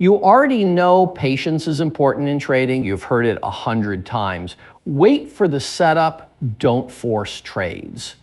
You already know patience is important in trading. You've heard it 100 times. Wait for the setup. Don't force trades.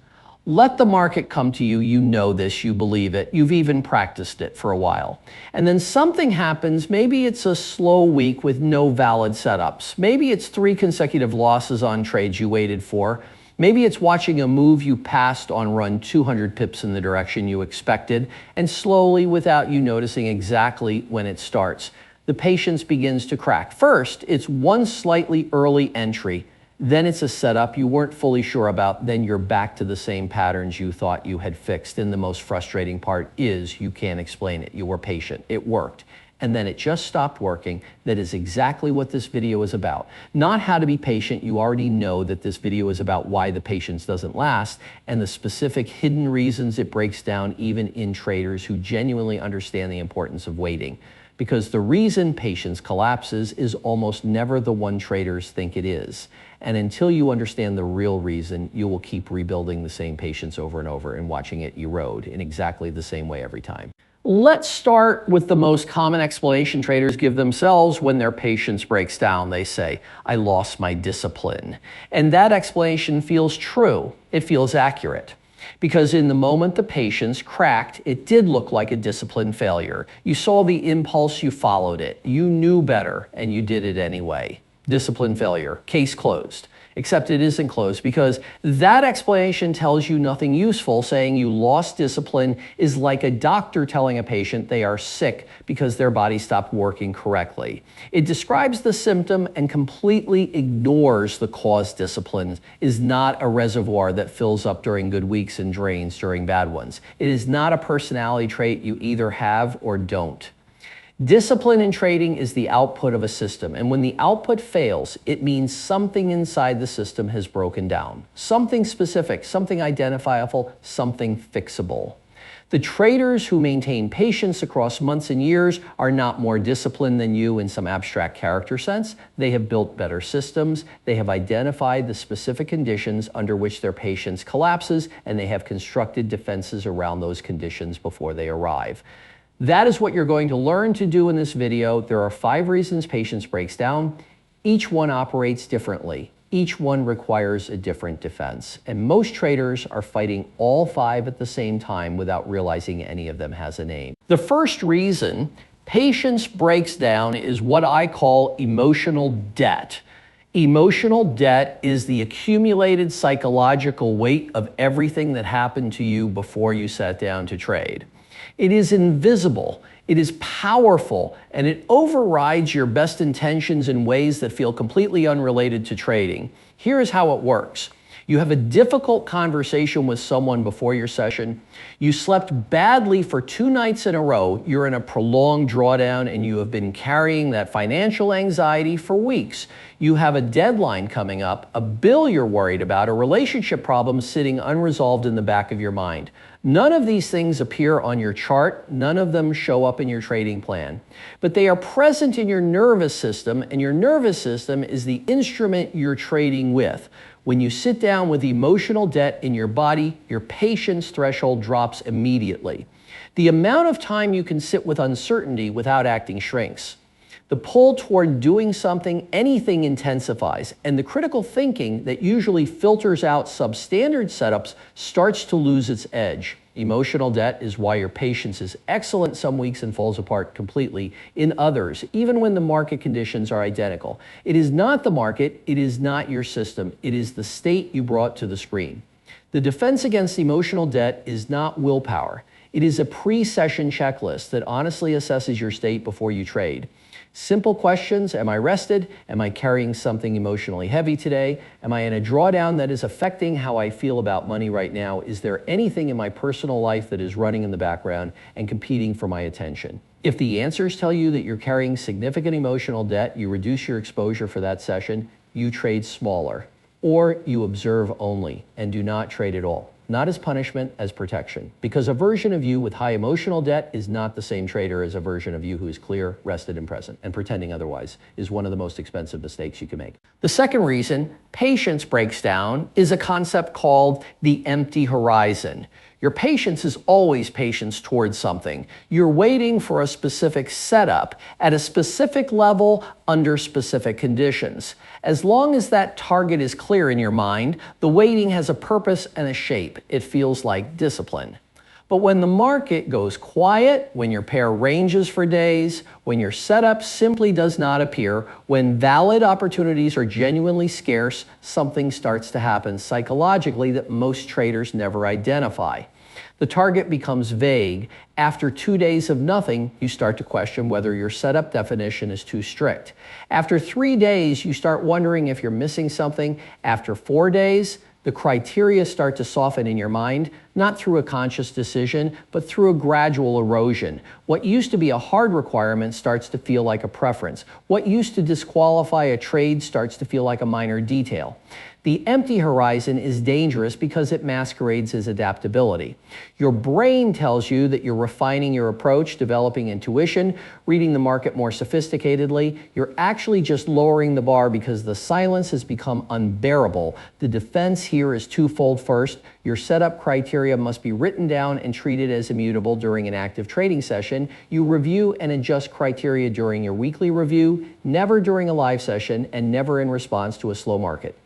Let the market come to you. You know this. You believe it. You've even practiced it for a while. And then something happens. Maybe it's a slow week with no valid setups. Maybe it's 3 consecutive losses on trades you waited for. Maybe it's watching a move you passed on run 200 pips in the direction you expected, and slowly, without you noticing exactly when it starts, the patience begins to crack. First, it's one slightly early entry. Then it's a setup you weren't fully sure about. Then you're back to the same patterns you thought you had fixed. And the most frustrating part is you can't explain it. You were patient. It worked. And then it just stopped working. That is exactly what this video is about. Not how to be patient. You already know that this video is about why the patience doesn't last and the specific hidden reasons it breaks down even in traders who genuinely understand the importance of waiting. Because the reason patience collapses is almost never the one traders think it is. And until you understand the real reason, you will keep rebuilding the same patience over and over and watching it erode in exactly the same way every time. Let's start with the most common explanation traders give themselves when their patience breaks down. They say, I lost my discipline. And that explanation feels true. It feels accurate. Because in the moment the patience cracked, it did look like a discipline failure. You saw the impulse, you followed it. You knew better, and you did it anyway. Discipline failure. Case closed. Except it isn't closed because that explanation tells you nothing useful. Saying you lost discipline is like a doctor telling a patient they are sick because their body stopped working correctly. It describes the symptom and completely ignores the cause. Discipline is not a reservoir that fills up during good weeks and drains during bad ones. It is not a personality trait you either have or don't. Discipline in trading is the output of a system, and when the output fails, it means something inside the system has broken down. Something specific, something identifiable, something fixable. The traders who maintain patience across months and years are not more disciplined than you in some abstract character sense. They have built better systems, they have identified the specific conditions under which their patience collapses, and they have constructed defenses around those conditions before they arrive. That is what you're going to learn to do in this video. There are 5 reasons patience breaks down. Each one operates differently. Each one requires a different defense. And most traders are fighting all 5 at the same time without realizing any of them has a name. The first reason patience breaks down is what I call emotional debt. Emotional debt is the accumulated psychological weight of everything that happened to you before you sat down to trade. It is invisible, it is powerful, and it overrides your best intentions in ways that feel completely unrelated to trading. Here is how it works. You have a difficult conversation with someone before your session. You slept badly for 2 nights in a row. You're in a prolonged drawdown and you have been carrying that financial anxiety for weeks. You have a deadline coming up, a bill you're worried about, a relationship problem sitting unresolved in the back of your mind. None of these things appear on your chart. None of them show up in your trading plan. But they are present in your nervous system, and your nervous system is the instrument you're trading with. When you sit down with emotional debt in your body, your patience threshold drops immediately. The amount of time you can sit with uncertainty without acting shrinks. The pull toward doing something, anything, intensifies, and the critical thinking that usually filters out substandard setups starts to lose its edge. Emotional debt is why your patience is excellent some weeks and falls apart completely in others, even when the market conditions are identical. It is not the market, it is not your system, it is the state you brought to the screen. The defense against emotional debt is not willpower. It is a pre-session checklist that honestly assesses your state before you trade. Simple questions: am I rested? Am I carrying something emotionally heavy today? Am I in a drawdown that is affecting how I feel about money right now? Is there anything in my personal life that is running in the background and competing for my attention? If the answers tell you that you're carrying significant emotional debt, you reduce your exposure for that session, you trade smaller, or you observe only and do not trade at all. Not as punishment, as protection. Because a version of you with high emotional debt is not the same trader as a version of you who is clear, rested, and present, and pretending otherwise is one of the most expensive mistakes you can make. The second reason patience breaks down is a concept called the empty horizon. Your patience is always patience towards something. You're waiting for a specific setup at a specific level under specific conditions. As long as that target is clear in your mind, the waiting has a purpose and a shape. It feels like discipline. But when the market goes quiet, when your pair ranges for days, when your setup simply does not appear, when valid opportunities are genuinely scarce, something starts to happen psychologically that most traders never identify. The target becomes vague. After 2 days of nothing, you start to question whether your setup definition is too strict. After 3 days, you start wondering if you're missing something. After 4 days, the criteria start to soften in your mind, not through a conscious decision, but through a gradual erosion. What used to be a hard requirement starts to feel like a preference. What used to disqualify a trade starts to feel like a minor detail. The empty horizon is dangerous because it masquerades as adaptability. Your brain tells you that you're refining your approach, developing intuition, reading the market more sophisticatedly. You're actually just lowering the bar because the silence has become unbearable. The defense here is twofold. First, your setup criteria must be written down and treated as immutable during an active trading session. You review and adjust criteria during your weekly review, never during a live session, and never in response to a slow market.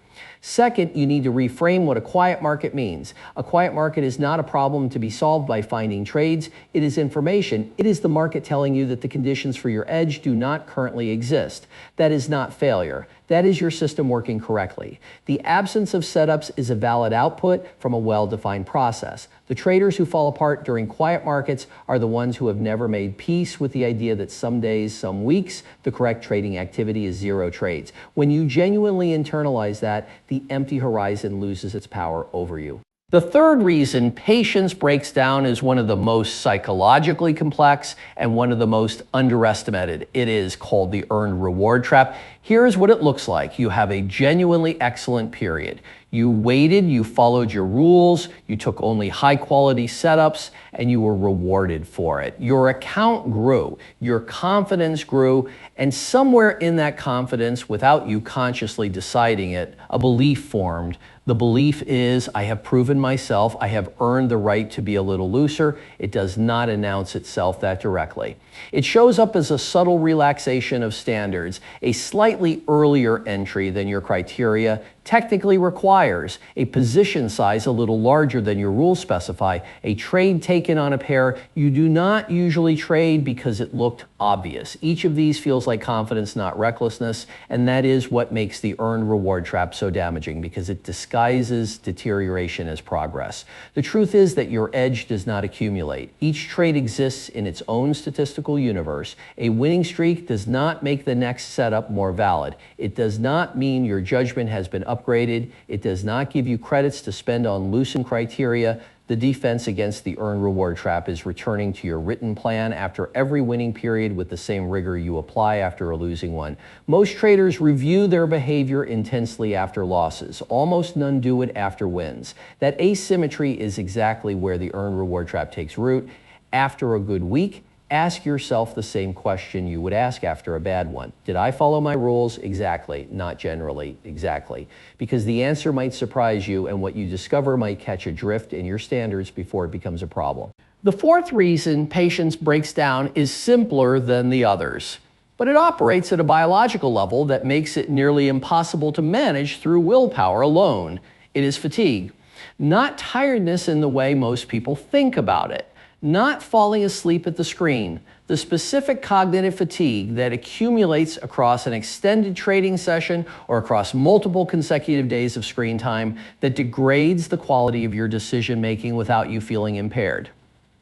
Second, you need to reframe what a quiet market means. A quiet market is not a problem to be solved by finding trades. It is information. It is the market telling you that the conditions for your edge do not currently exist. That is not failure. That is your system working correctly. The absence of setups is a valid output from a well-defined process. The traders who fall apart during quiet markets are the ones who have never made peace with the idea that some days, some weeks, the correct trading activity is zero trades. When you genuinely internalize that, the empty horizon loses its power over you. The third reason patience breaks down is one of the most psychologically complex and one of the most underestimated. It is called the earned reward trap. Here's what it looks like. You have a genuinely excellent period. You waited, you followed your rules, you took only high quality setups, and you were rewarded for it. Your account grew, your confidence grew, and somewhere in that confidence, without you consciously deciding it, a belief formed. The belief is, I have proven myself, I have earned the right to be a little looser. It does not announce itself that directly. It shows up as a subtle relaxation of standards, a slightly earlier entry than your criteria technically requires, a position size a little larger than your rules specify, a trade taken on a pair you do not usually trade because it looked obvious. Each of these feels like confidence, not recklessness, and that is what makes the earned reward trap so damaging, because it disguises deterioration as progress. The truth is that your edge does not accumulate. Each trade exists in its own statistical universe. A winning streak does not make the next setup more valid. It does not mean your judgment has been upgraded. It does not give you credits to spend on loosened criteria. The defense against the earned reward trap is returning to your written plan after every winning period with the same rigor you apply after a losing one. Most traders review their behavior intensely after losses. Almost none do it after wins. That asymmetry is exactly where the earned reward trap takes root. After a good week, ask yourself the same question you would ask after a bad one. Did I follow my rules? Exactly. Not generally. Exactly. Because the answer might surprise you, and what you discover might catch a drift in your standards before it becomes a problem. The fourth reason patience breaks down is simpler than the others, but it operates at a biological level that makes it nearly impossible to manage through willpower alone. It is fatigue. Not tiredness in the way most people think about it. Not falling asleep at the screen, the specific cognitive fatigue that accumulates across an extended trading session or across multiple consecutive days of screen time that degrades the quality of your decision making without you feeling impaired.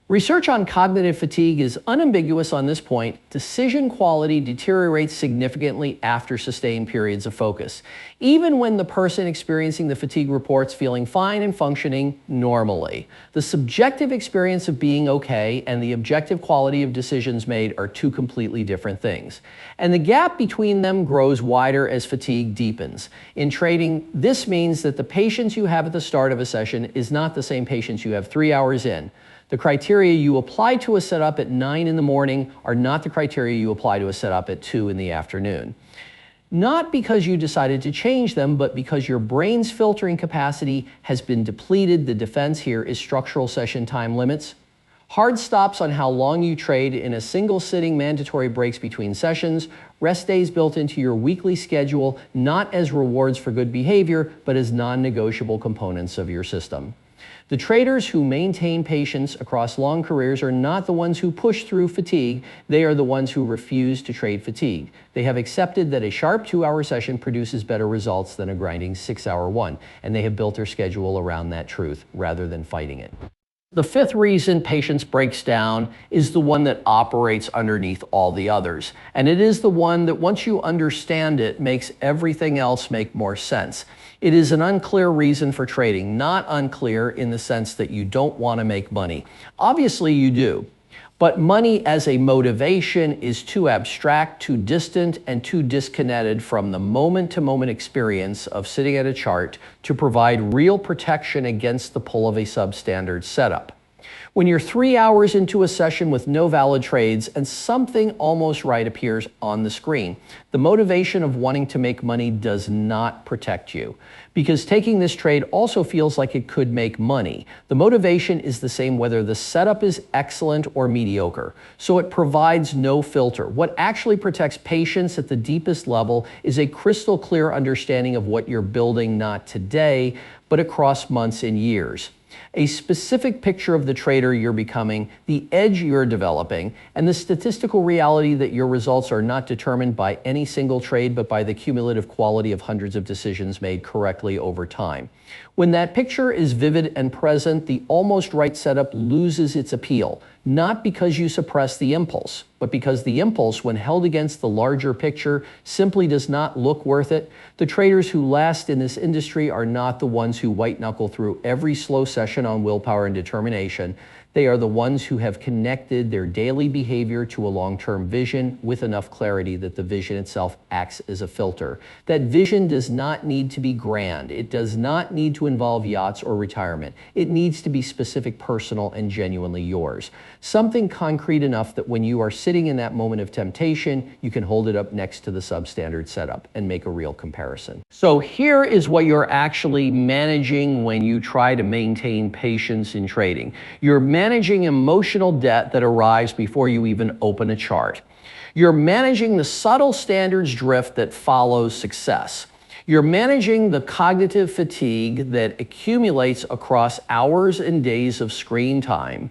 Research on cognitive fatigue is unambiguous on this point. Decision quality deteriorates significantly after sustained periods of focus, even when the person experiencing the fatigue reports feeling fine and functioning normally. The subjective experience of being okay and the objective quality of decisions made are two completely different things. And the gap between them grows wider as fatigue deepens. In trading, this means that the patience you have at the start of a session is not the same patience you have 3 hours in. The criteria you apply to a setup at 9 in the morning are not the criteria you apply to a setup at 2 in the afternoon. Not because you decided to change them, but because your brain's filtering capacity has been depleted. The defense here is structural session time limits. Hard stops on how long you trade in a single sitting, mandatory breaks between sessions, rest days built into your weekly schedule, not as rewards for good behavior, but as non-negotiable components of your system. The traders who maintain patience across long careers are not the ones who push through fatigue. They are the ones who refuse to trade fatigue. They have accepted that a sharp 2-hour session produces better results than a grinding 6-hour one, and they have built their schedule around that truth rather than fighting it. The fifth reason patience breaks down is the one that operates underneath all the others. And it is the one that once you understand it, makes everything else make more sense. It is an unclear reason for trading, not unclear in the sense that you don't want to make money. Obviously you do. But money as a motivation is too abstract, too distant, and too disconnected from the moment-to-moment experience of sitting at a chart to provide real protection against the pull of a substandard setup. When you're 3 hours into a session with no valid trades and something almost right appears on the screen, the motivation of wanting to make money does not protect you. Because taking this trade also feels like it could make money. The motivation is the same whether the setup is excellent or mediocre. So it provides no filter. What actually protects patience at the deepest level is a crystal clear understanding of what you're building not today, but across months and years. A specific picture of the trader you're becoming, the edge you're developing, and the statistical reality that your results are not determined by any single trade, but by the cumulative quality of hundreds of decisions made correctly over time. When that picture is vivid and present, the almost right setup loses its appeal, not because you suppress the impulse, but because the impulse, when held against the larger picture, simply does not look worth it. The traders who last in this industry are not the ones who white-knuckle through every slow session on willpower and determination. They are the ones who have connected their daily behavior to a long-term vision with enough clarity that the vision itself acts as a filter. That vision does not need to be grand. It does not need to involve yachts or retirement. It needs to be specific, personal, and genuinely yours. Something concrete enough that when you are sitting in that moment of temptation, you can hold it up next to the substandard setup and make a real comparison. So here is what you're actually managing when you try to maintain patience in trading. You're managing emotional debt that arrives before you even open a chart. You're managing the subtle standards drift that follows success. You're managing the cognitive fatigue that accumulates across hours and days of screen time.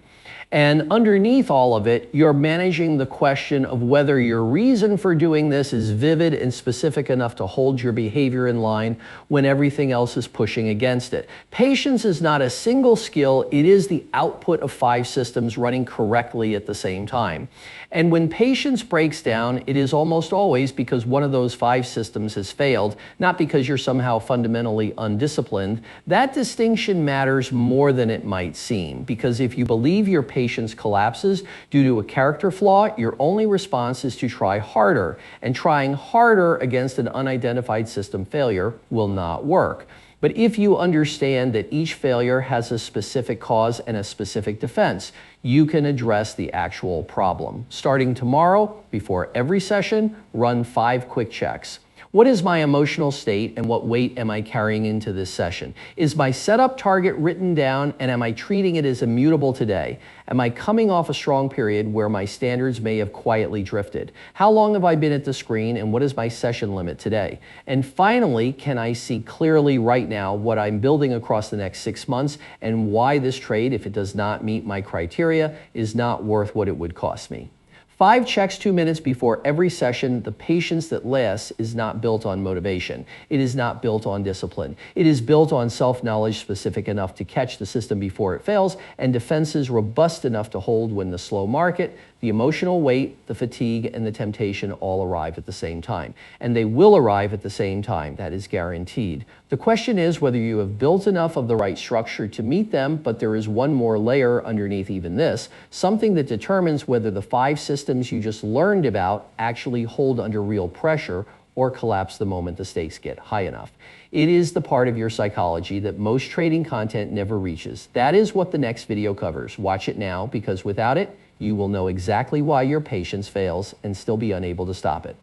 And underneath all of it, you're managing the question of whether your reason for doing this is vivid and specific enough to hold your behavior in line when everything else is pushing against it. Patience is not a single skill, it is the output of 5 systems running correctly at the same time. And when patience breaks down, it is almost always because one of those 5 systems has failed, not because you're somehow fundamentally undisciplined. That distinction matters more than it might seem, because if you believe your patience collapses due to a character flaw, your only response is to try harder, and trying harder against an unidentified system failure will not work. But if you understand that each failure has a specific cause and a specific defense, you can address the actual problem. Starting tomorrow, before every session, run 5 quick checks. What is my emotional state and what weight am I carrying into this session? Is my setup target written down and am I treating it as immutable today? Am I coming off a strong period where my standards may have quietly drifted? How long have I been at the screen and what is my session limit today? And finally, can I see clearly right now what I'm building across the next 6 months and why this trade, if it does not meet my criteria, is not worth what it would cost me? 5 checks 2 minutes before every session. The patience that lasts is not built on motivation. It is not built on discipline. It is built on self-knowledge specific enough to catch the system before it fails and defenses robust enough to hold when the slow market, the emotional weight, the fatigue, and the temptation all arrive at the same time. And they will arrive at the same time. That is guaranteed. The question is whether you have built enough of the right structure to meet them, but there is one more layer underneath even this, something that determines whether the 5 systems you just learned about actually hold under real pressure or collapse the moment the stakes get high enough. It is the part of your psychology that most trading content never reaches. That is what the next video covers. Watch it now, because without it, you will know exactly why your patience fails and still be unable to stop it.